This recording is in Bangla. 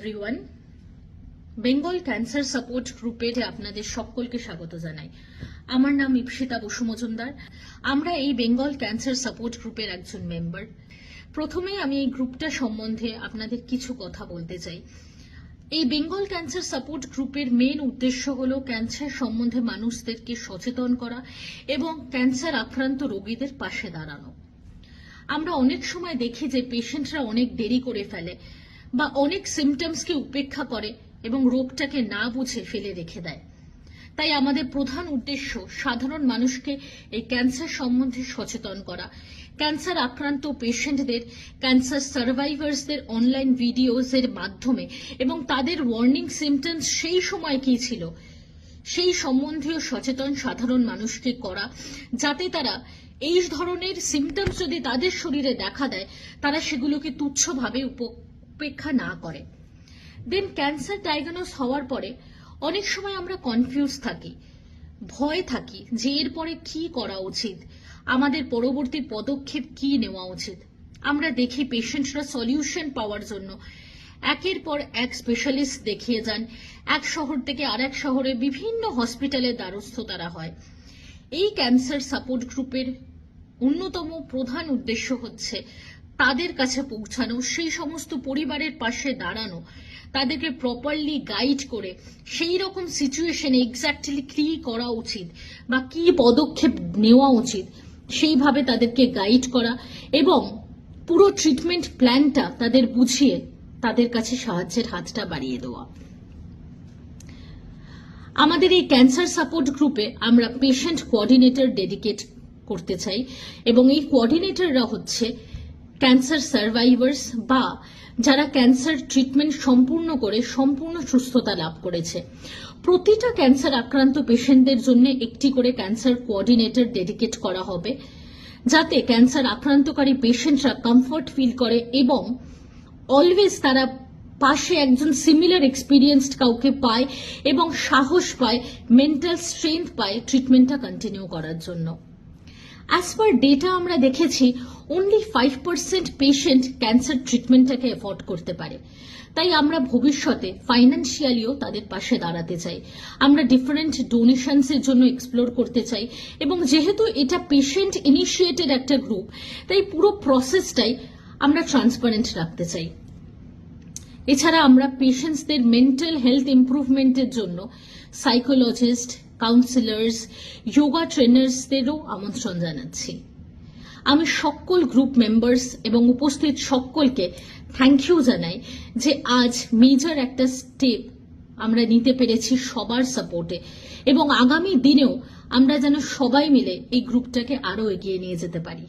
এভরিওয়ান, বেঙ্গল ক্যান্সার সাপোর্ট গ্রুপে আপনাদের সকলকে স্বাগত জানাই। আমার নাম ইপসিতা বসু মজুমদার। আমরা এই বেঙ্গল ক্যান্সার সাপোর্ট গ্রুপের একজন মেম্বার। প্রথমেই আমি এই গ্রুপটা সম্বন্ধে আপনাদের কিছু কথা বলতে চাই। এই বেঙ্গল ক্যান্সার সাপোর্ট গ্রুপের মেন উদ্দেশ্য হলো ক্যান্সার সম্বন্ধে মানুষদেরকে সচেতন করা এবং ক্যান্সার আক্রান্ত রোগীদের পাশে দাঁড়ানো। আমরা অনেক সময় দেখি যে পেশেন্টরা অনেক দেরি করে ফেলে বা অনেক সিমটমসকে উপেক্ষা করে এবং রোগটাকে না বুঝে ফেলে রেখে দেয়। তাই আমাদের প্রধান উদ্দেশ্য সাধারণ মানুষকে এই ক্যান্সার সম্বন্ধে সচেতন করা, ক্যান্সার আক্রান্ত পেশেন্টদের, ক্যান্সার সার্ভাইভার্সদের অনলাইন ভিডিওজের মাধ্যমে এবং তাদের ওয়ার্নিং সিমটমস সেই সময় কি ছিল সেই সম্বন্ধীয় সচেতন সাধারণ মানুষকে করা, যাতে তারা এই ধরনের সিমটমস যদি তাদের শরীরে দেখা দেয় তারা সেগুলোকে তুচ্ছভাবে উপেক্ষা না করে। দেন ক্যান্সার ডায়াগনোস হওয়ার পরে অনেক সময় আমরা কনফিউজ থাকি, ভয় থাকি যে এরপরে কি করা উচিত, আমাদের পরবর্তী পদক্ষেপ কি নেওয়া উচিত। আমরা দেখি পেশেন্টরা সলিউশন পাওয়ার জন্য একের পর এক স্পেশালিস্ট দেখিয়ে যান, এক শহর থেকে আরেক শহরে বিভিন্ন হসপিটালের দ্বারস্থ তারা হয়। এই ক্যান্সার সাপোর্ট গ্রুপের অন্যতম প্রধান উদ্দেশ্য হচ্ছে তাদের কাছে পৌঁছানো, সেই সমস্ত পরিবারের পাশে দাঁড়ানো, তাদেরকে প্রপারলি গাইড করে সেই রকম সিচুয়েশনে এক্স্যাক্টলি কি করা উচিত বা কি পদক্ষেপ নেওয়া উচিত সেইভাবে তাদেরকে গাইড করা এবং পুরো ট্রিটমেন্ট প্ল্যানটা তাদের বুঝিয়ে তাদের কাছে সাহায্যের হাতটা বাড়িয়ে দেওয়া। আমাদের এই ক্যান্সার সাপোর্ট গ্রুপে আমরা পেশেন্ট কোঅর্ডিনেটর ডেডিকেট করতে চাই এবং এই কোঅর্ডিনেটররা হচ্ছে ক্যান্সার সার্ভাইভার্স বা যারা ক্যান্সার ট্রিটমেন্ট সম্পূর্ণ করে সম্পূর্ণ সুস্থতা লাভ করেছে। প্রতিটা ক্যান্সার আক্রান্ত পেশেন্টদের জন্য একটি করে ক্যান্সার কোঅর্ডিনেটর ডেডিকেট করা হবে, যাতে ক্যান্সার আক্রান্তকারী পেশেন্টরা কমফর্ট ফিল করে এবং অলওয়েজ তারা পাশে একজন সিমিলার এক্সপিরিয়েন্সড কাউকে পায় এবং সাহস পায়, মেন্টাল স্ট্রেংথ পায় ট্রিটমেন্টটা কন্টিনিউ করার জন্য। অ্যাজ পার ডেটা আমরা দেখেছি অনলি 5% পেশেন্ট ক্যান্সার ট্রিটমেন্টটাকে এফোর্ড করতে পারে। তাই আমরা ভবিষ্যতে ফাইন্যান্সিয়ালিও তাদের পাশে দাঁড়াতে চাই। আমরা ডিফারেন্ট ডোনেশনসের জন্য এক্সপ্লোর করতে চাই এবং যেহেতু এটা পেশেন্ট ইনিশিয়েটেড একটা গ্রুপ, তাই পুরো প্রসেসটাই আমরা ট্রান্সপারেন্ট রাখতে চাই। এছাড়া আমরা পেশেন্টসদের মেন্টাল হেলথ ইমপ্রুভমেন্টের জন্য সাইকোলজিস্ট, কাউন্সিলার্স, যোগা ট্রেনার্সদেরও আমন্ত্রণ জানাচ্ছি। আমি সকল গ্রুপ মেম্বার্স এবং উপস্থিত সকলকে থ্যাংক ইউ জানাই যে আজ মেজর একটা স্টেপ আমরা নিতে পেরেছি সবার সাপোর্টে এবং আগামী দিনেও আমরা যেন সবাই মিলে এই গ্রুপটাকে আরো এগিয়ে নিয়ে যেতে পারি।